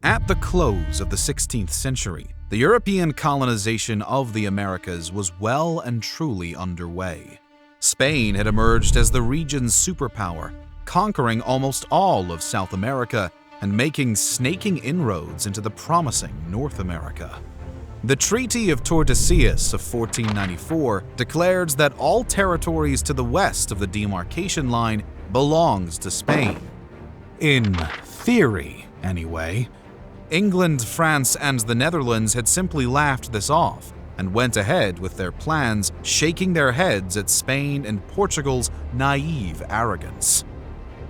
At the close of the 16th century, the European colonization of the Americas was well and truly underway. Spain had emerged as the region's superpower, conquering almost all of South America and making snaking inroads into the promising North America. The Treaty of Tordesillas of 1494 declared that all territories to the west of the demarcation line belongs to Spain. In theory, anyway. England, France, and the Netherlands had simply laughed this off and went ahead with their plans, shaking their heads at Spain and Portugal's naive arrogance.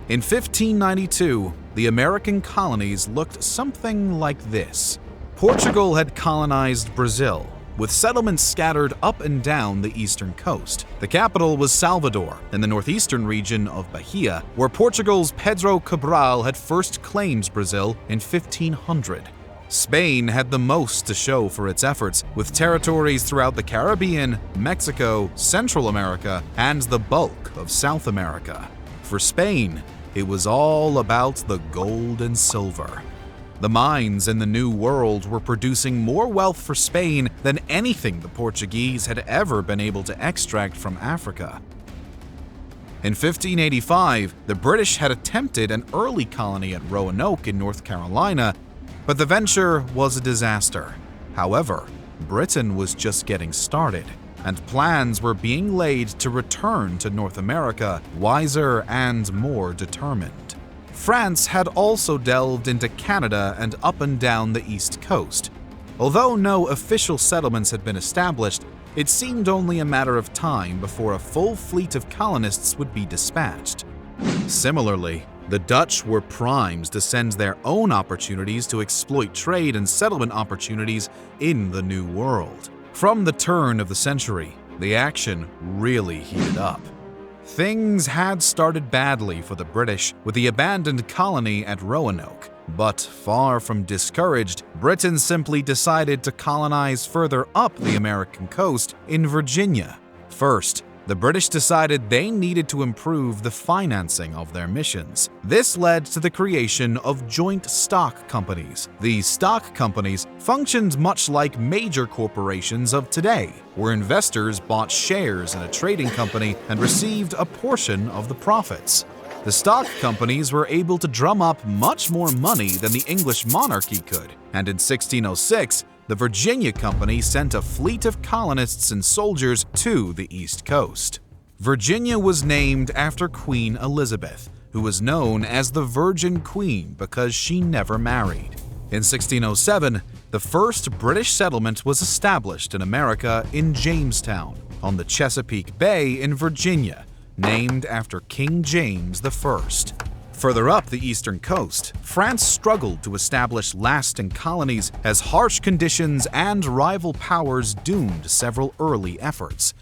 In 1592, the American colonies looked something like this. Portugal had colonized Brazil, with settlements scattered up and down the eastern coast. The capital was Salvador, in the northeastern region of Bahia, where Portugal's Pedro Cabral had first claimed Brazil in 1500. Spain had the most to show for its efforts, with territories throughout the Caribbean, Mexico, Central America, and the bulk of South America. For Spain, it was all about the gold and silver. The mines in the New World were producing more wealth for Spain than anything the Portuguese had ever been able to extract from Africa. In 1585, the British had attempted an early colony at Roanoke in North Carolina, but the venture was a disaster. However, Britain was just getting started, and plans were being laid to return to North America wiser and more determined. France had also delved into Canada and up and down the east coast. Although no official settlements had been established, it seemed only a matter of time before a full fleet of colonists would be dispatched. Similarly, the Dutch were primed to send their own opportunities to exploit trade and settlement opportunities in the New World. From the turn of the century, the action really heated up. Things had started badly for the British with the abandoned colony at Roanoke, but far from discouraged, Britain simply decided to colonize further up the American coast in Virginia. First, the British decided they needed to improve the financing of their missions. This led to the creation of joint stock companies. These stock companies functioned much like major corporations of today, where investors bought shares in a trading company and received a portion of the profits. The stock companies were able to drum up much more money than the English monarchy could, and in 1606, the Virginia Company sent a fleet of colonists and soldiers to the East Coast. Virginia was named after Queen Elizabeth, who was known as the Virgin Queen because she never married. In 1607, the first British settlement was established in America in Jamestown, on the Chesapeake Bay in Virginia, named after King James I. Further up the eastern coast, France struggled to establish lasting colonies as harsh conditions and rival powers doomed several early efforts.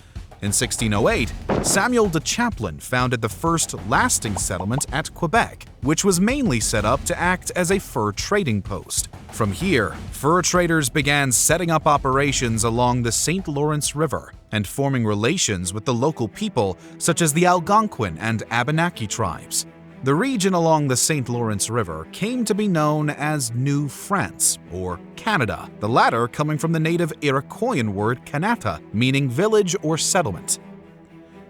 In 1608, Samuel de Champlain founded the first lasting settlement at Quebec, which was mainly set up to act as a fur trading post. From here, fur traders began setting up operations along the St. Lawrence River and forming relations with the local people such as the Algonquin and Abenaki tribes. The region along the St. Lawrence River came to be known as New France, or Canada, the latter coming from the native Iroquoian word Kanata, meaning village or settlement.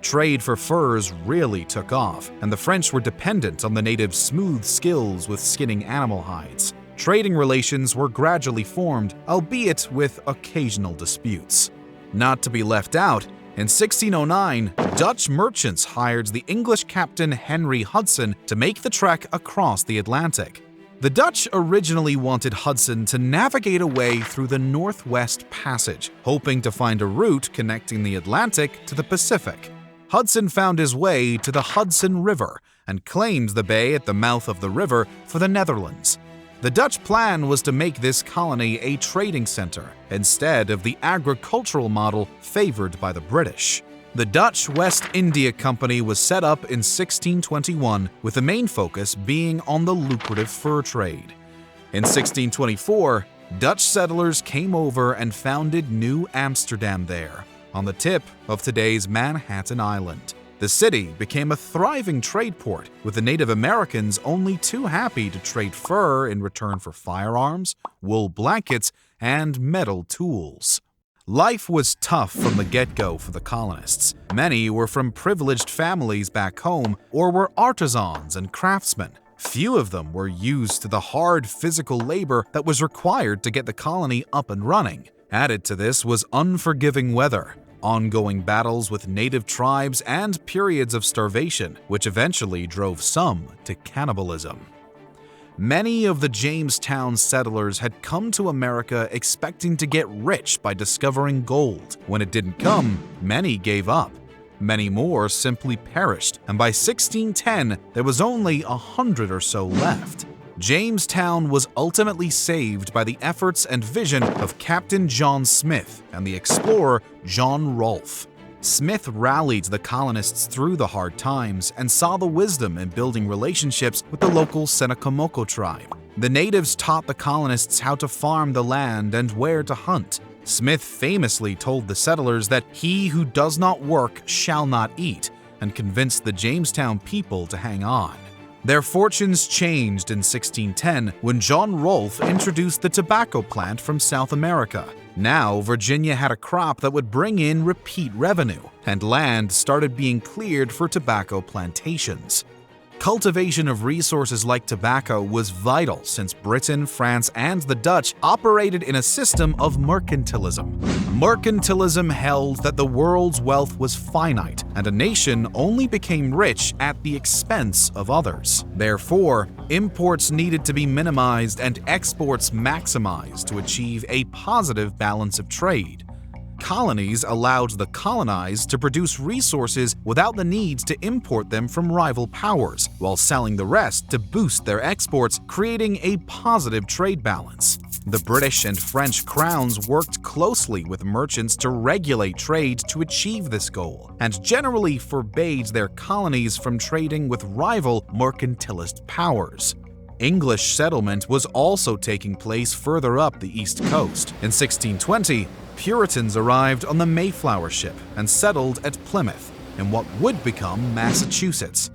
Trade for furs really took off, and the French were dependent on the natives' smooth skills with skinning animal hides. Trading relations were gradually formed, albeit with occasional disputes. Not to be left out, in 1609, Dutch merchants hired the English captain Henry Hudson to make the trek across the Atlantic. The Dutch originally wanted Hudson to navigate a way through the Northwest Passage, hoping to find a route connecting the Atlantic to the Pacific. Hudson found his way to the Hudson River and claimed the bay at the mouth of the river for the Netherlands. The Dutch plan was to make this colony a trading center instead of the agricultural model favored by the British. The Dutch West India Company was set up in 1621 with the main focus being on the lucrative fur trade. In 1624, Dutch settlers came over and founded New Amsterdam there, on the tip of today's Manhattan Island. The city became a thriving trade port, with the Native Americans only too happy to trade fur in return for firearms, wool blankets, and metal tools. Life was tough from the get-go for the colonists. Many were from privileged families back home or were artisans and craftsmen. Few of them were used to the hard physical labor that was required to get the colony up and running. Added to this was unforgiving weather, ongoing battles with native tribes, and periods of starvation, which eventually drove some to cannibalism. Many of the Jamestown settlers had come to America expecting to get rich by discovering gold. When it didn't come, many gave up. Many more simply perished, and by 1610, there was only 100 or so left. Jamestown was ultimately saved by the efforts and vision of Captain John Smith and the explorer John Rolfe. Smith rallied the colonists through the hard times and saw the wisdom in building relationships with the local Senecamoco tribe. The natives taught the colonists how to farm the land and where to hunt. Smith famously told the settlers that he who does not work shall not eat, and convinced the Jamestown people to hang on. Their fortunes changed in 1610 when John Rolfe introduced the tobacco plant from South America. Now, Virginia had a crop that would bring in repeat revenue, and land started being cleared for tobacco plantations. Cultivation of resources like tobacco was vital since Britain, France, and the Dutch operated in a system of mercantilism. Mercantilism held that the world's wealth was finite, and a nation only became rich at the expense of others. Therefore, imports needed to be minimized and exports maximized to achieve a positive balance of trade. Colonies allowed the colonized to produce resources without the need to import them from rival powers, while selling the rest to boost their exports, creating a positive trade balance. The British and French crowns worked closely with merchants to regulate trade to achieve this goal, and generally forbade their colonies from trading with rival mercantilist powers. English settlement was also taking place further up the East Coast. In 1620, Puritans arrived on the Mayflower ship and settled at Plymouth, in what would become Massachusetts.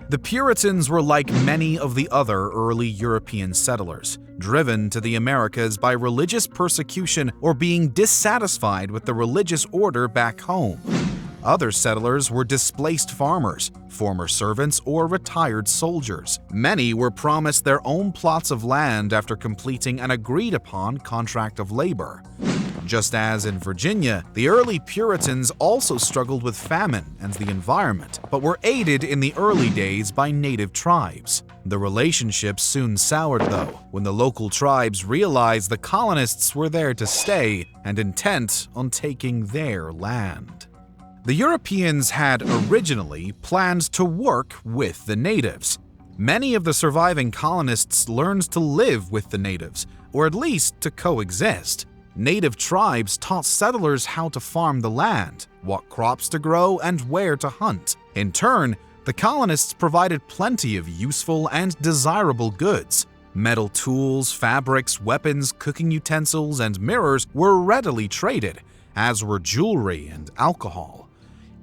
The Puritans were like many of the other early European settlers, driven to the Americas by religious persecution or being dissatisfied with the religious order back home. Other settlers were displaced farmers, former servants, or retired soldiers. Many were promised their own plots of land after completing an agreed-upon contract of labor. Just as in Virginia, the early Puritans also struggled with famine and the environment, but were aided in the early days by native tribes. The relationship soon soured, though, when the local tribes realized the colonists were there to stay and intent on taking their land. The Europeans had originally planned to work with the natives. Many of the surviving colonists learned to live with the natives, or at least to coexist. Native tribes taught settlers how to farm the land, what crops to grow, and where to hunt. In turn, the colonists provided plenty of useful and desirable goods. Metal tools, fabrics, weapons, cooking utensils, and mirrors were readily traded, as were jewelry and alcohol.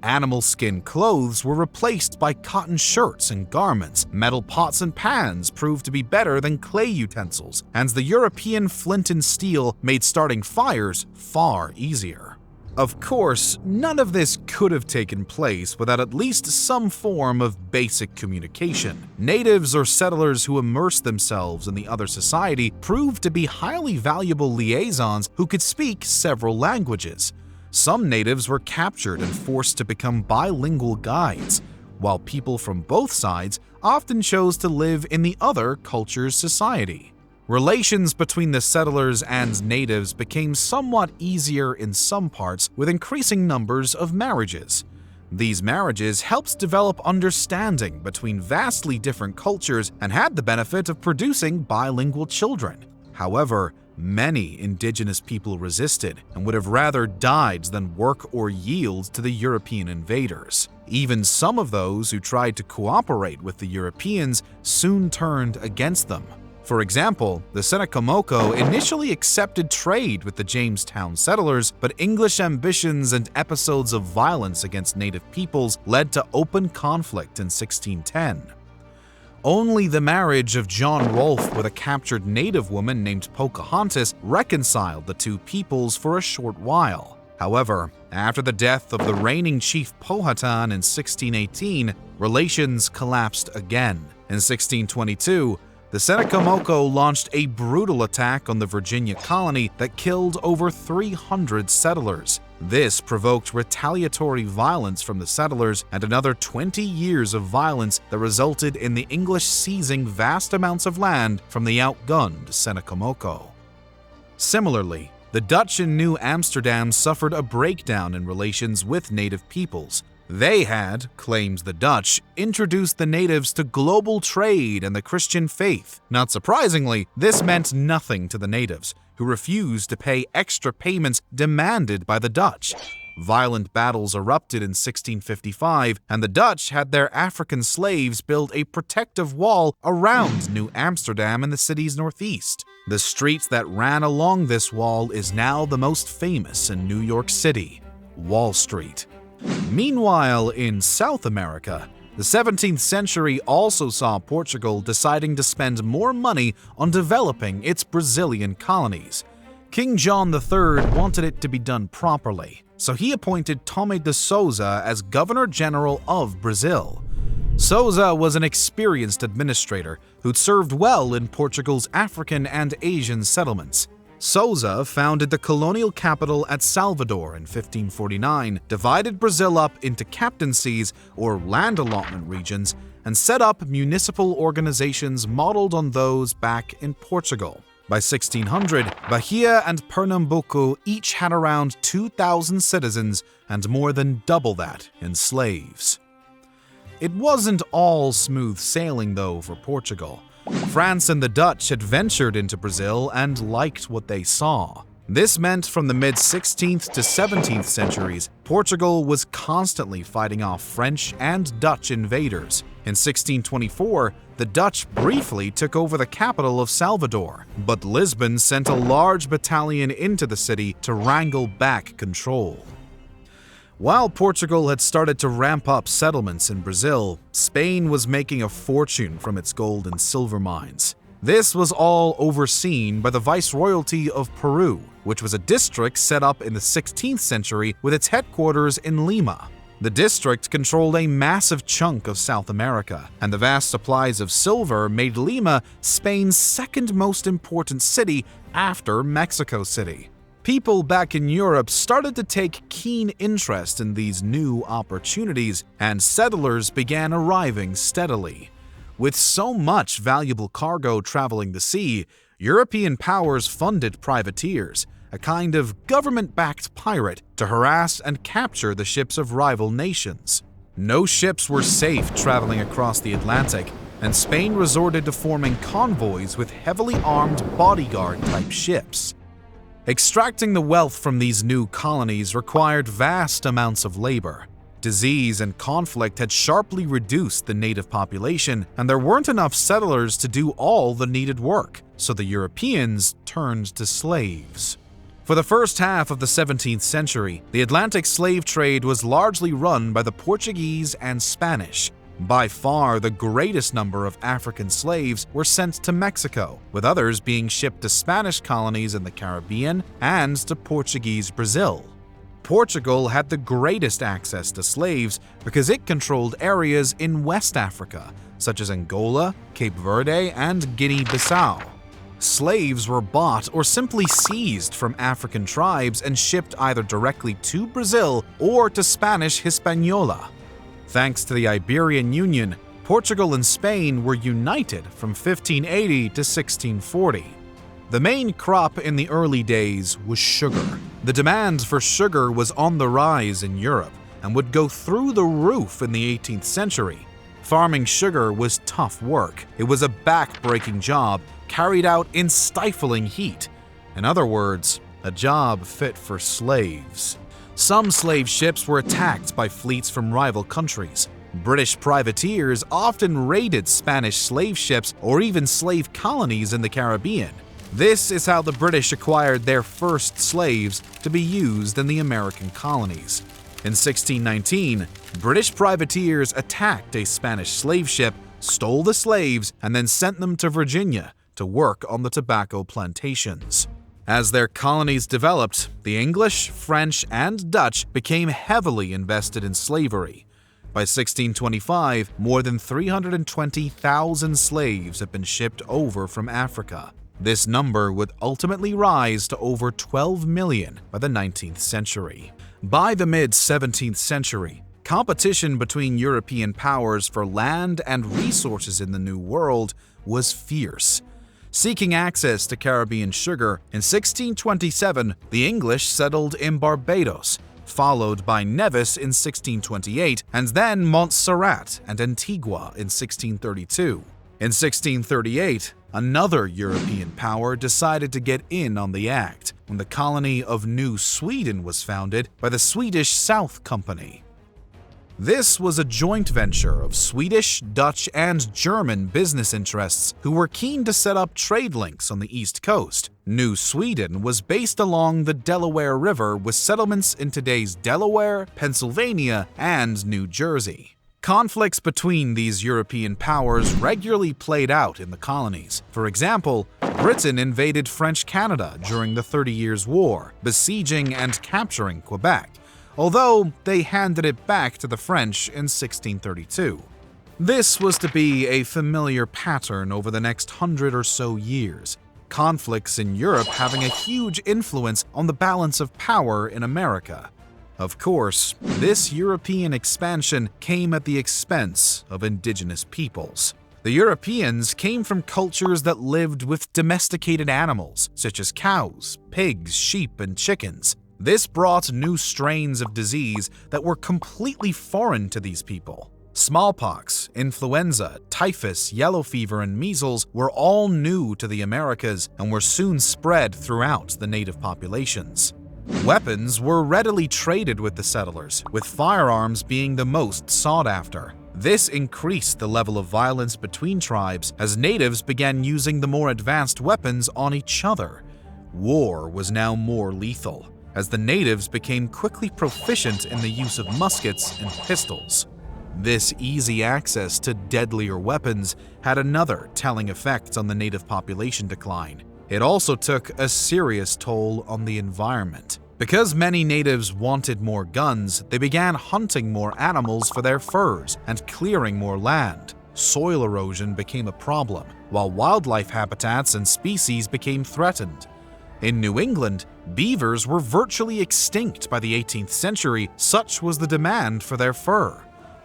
Animal skin clothes were replaced by cotton shirts and garments. Metal pots and pans proved to be better than clay utensils, and the European flint and steel made starting fires far easier. Of course, none of this could have taken place without at least some form of basic communication. Natives or settlers who immersed themselves in the other society proved to be highly valuable liaisons who could speak several languages. Some natives were captured and forced to become bilingual guides, while people from both sides often chose to live in the other culture's society. Relations between the settlers and natives became somewhat easier in some parts with increasing numbers of marriages. These marriages helped develop understanding between vastly different cultures and had the benefit of producing bilingual children. However, many indigenous people resisted and would have rather died than work or yield to the European invaders. Even some of those who tried to cooperate with the Europeans soon turned against them. For example, the Seneca initially accepted trade with the Jamestown settlers, but English ambitions and episodes of violence against native peoples led to open conflict in 1610. Only the marriage of John Rolfe with a captured native woman named Pocahontas reconciled the two peoples for a short while. However, after the death of the reigning chief Powhatan in 1618, relations collapsed again. In 1622, the Seneca launched a brutal attack on the Virginia colony that killed over 300 settlers. This provoked retaliatory violence from the settlers and another 20 years of violence that resulted in the English seizing vast amounts of land from the outgunned Seneca. Similarly, the Dutch in New Amsterdam suffered a breakdown in relations with native peoples. They had, claims the Dutch, introduced the natives to global trade and the Christian faith. Not surprisingly, this meant nothing to the natives, who refused to pay extra payments demanded by the Dutch. Violent battles erupted in 1655, and the Dutch had their African slaves build a protective wall around New Amsterdam in the city's northeast. The street that ran along this wall is now the most famous in New York City, Wall Street. Meanwhile, in South America, the 17th century also saw Portugal deciding to spend more money on developing its Brazilian colonies. King John III wanted it to be done properly, so he appointed Tomé de Souza as Governor-General of Brazil. Souza was an experienced administrator who'd served well in Portugal's African and Asian settlements. Souza founded the colonial capital at Salvador in 1549, divided Brazil up into captaincies or land allotment regions, and set up municipal organizations modeled on those back in Portugal. By 1600, Bahia and Pernambuco each had around 2,000 citizens and more than double that in slaves. It wasn't all smooth sailing, though, for Portugal. France and the Dutch had ventured into Brazil and liked what they saw. This meant from the mid-16th to 17th centuries, Portugal was constantly fighting off French and Dutch invaders. In 1624, the Dutch briefly took over the capital of Salvador, but Lisbon sent a large battalion into the city to wrangle back control. While Portugal had started to ramp up settlements in Brazil, Spain was making a fortune from its gold and silver mines. This was all overseen by the Viceroyalty of Peru, which was a district set up in the 16th century with its headquarters in Lima. The district controlled a massive chunk of South America, and the vast supplies of silver made Lima Spain's second most important city after Mexico City. People back in Europe started to take keen interest in these new opportunities, and settlers began arriving steadily. With so much valuable cargo traveling the sea, European powers funded privateers, a kind of government-backed pirate, to harass and capture the ships of rival nations. No ships were safe traveling across the Atlantic, and Spain resorted to forming convoys with heavily armed bodyguard-type ships. Extracting the wealth from these new colonies required vast amounts of labor. Disease and conflict had sharply reduced the native population, and there weren't enough settlers to do all the needed work, so the Europeans turned to slaves. For the first half of the 17th century, the Atlantic slave trade was largely run by the Portuguese and Spanish. By far, the greatest number of African slaves were sent to Mexico, with others being shipped to Spanish colonies in the Caribbean and to Portuguese Brazil. Portugal had the greatest access to slaves because it controlled areas in West Africa, such as Angola, Cape Verde, and Guinea-Bissau. Slaves were bought or simply seized from African tribes and shipped either directly to Brazil or to Spanish Hispaniola. Thanks to the Iberian Union, Portugal and Spain were united from 1580 to 1640. The main crop in the early days was sugar. The demand for sugar was on the rise in Europe and would go through the roof in the 18th century. Farming sugar was tough work. It was a back-breaking job carried out in stifling heat. In other words, a job fit for slaves. Some slave ships were attacked by fleets from rival countries. British privateers often raided Spanish slave ships or even slave colonies in the Caribbean. This is how the British acquired their first slaves to be used in the American colonies. In 1619, British privateers attacked a Spanish slave ship, stole the slaves, and then sent them to Virginia to work on the tobacco plantations. As their colonies developed, the English, French, and Dutch became heavily invested in slavery. By 1625, more than 320,000 slaves had been shipped over from Africa. This number would ultimately rise to over 12 million by the 19th century. By the mid-17th century, competition between European powers for land and resources in the New World was fierce. Seeking access to Caribbean sugar, in 1627, the English settled in Barbados, followed by Nevis in 1628, and then Montserrat and Antigua in 1632. In 1638, another European power decided to get in on the act when the colony of New Sweden was founded by the Swedish South Company. This was a joint venture of Swedish, Dutch, and German business interests who were keen to set up trade links on the East Coast. New Sweden was based along the Delaware River with settlements in today's Delaware, Pennsylvania, and New Jersey. Conflicts between these European powers regularly played out in the colonies. For example, Britain invaded French Canada during the 30 Years' War, besieging and capturing Quebec, although they handed it back to the French in 1632. This was to be a familiar pattern over the next 100 or so years, conflicts in Europe having a huge influence on the balance of power in America. Of course, this European expansion came at the expense of indigenous peoples. The Europeans came from cultures that lived with domesticated animals, such as cows, pigs, sheep, and chickens. This brought new strains of disease that were completely foreign to these people. Smallpox, influenza, typhus, yellow fever, and measles were all new to the Americas and were soon spread throughout the native populations. Weapons were readily traded with the settlers, with firearms being the most sought after. This increased the level of violence between tribes as natives began using the more advanced weapons on each other. War was now more lethal, as the natives became quickly proficient in the use of muskets and pistols. This easy access to deadlier weapons had another telling effect on the native population decline. It also took a serious toll on the environment. Because many natives wanted more guns, they began hunting more animals for their furs and clearing more land. Soil erosion became a problem, while wildlife habitats and species became threatened. In New England, beavers were virtually extinct by the 18th century, such was the demand for their fur.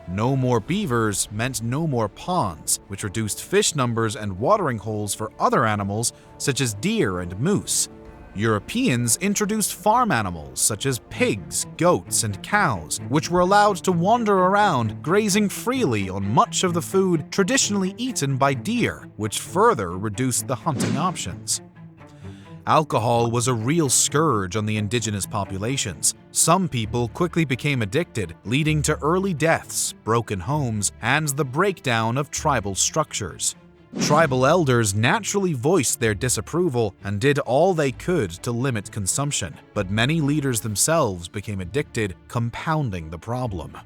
No more beavers meant no more ponds, which reduced fish numbers and watering holes for other animals such as deer and moose. Europeans introduced farm animals such as pigs, goats, and cows, which were allowed to wander around, grazing freely on much of the food traditionally eaten by deer, which further reduced the hunting options. Alcohol was a real scourge on the indigenous populations. Some people quickly became addicted, leading to early deaths, broken homes, and the breakdown of tribal structures. Tribal elders naturally voiced their disapproval and did all they could to limit consumption, but many leaders themselves became addicted, compounding the problem.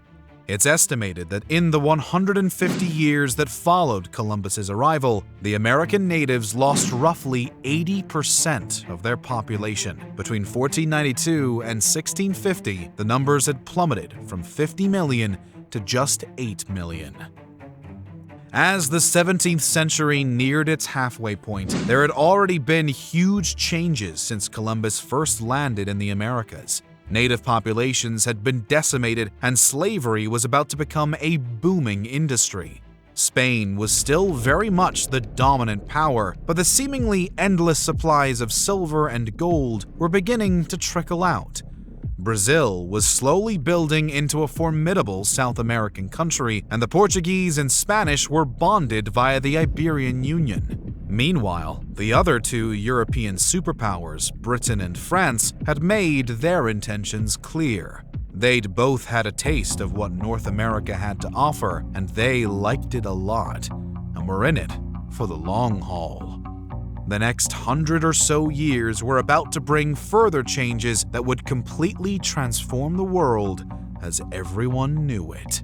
It's estimated that in the 150 years that followed Columbus's arrival, the American natives lost roughly 80% of their population. Between 1492 and 1650, the numbers had plummeted from 50 million to just 8 million. As the 17th century neared its halfway point, there had already been huge changes since Columbus first landed in the Americas. Native populations had been decimated, and slavery was about to become a booming industry. Spain was still very much the dominant power, but the seemingly endless supplies of silver and gold were beginning to trickle out. Brazil was slowly building into a formidable South American country, and the Portuguese and Spanish were bonded via the Iberian Union. Meanwhile, the other two European superpowers, Britain and France, had made their intentions clear. They'd both had a taste of what North America had to offer, and they liked it a lot, and were in it for the long haul. The next 100 or so years were about to bring further changes that would completely transform the world as everyone knew it.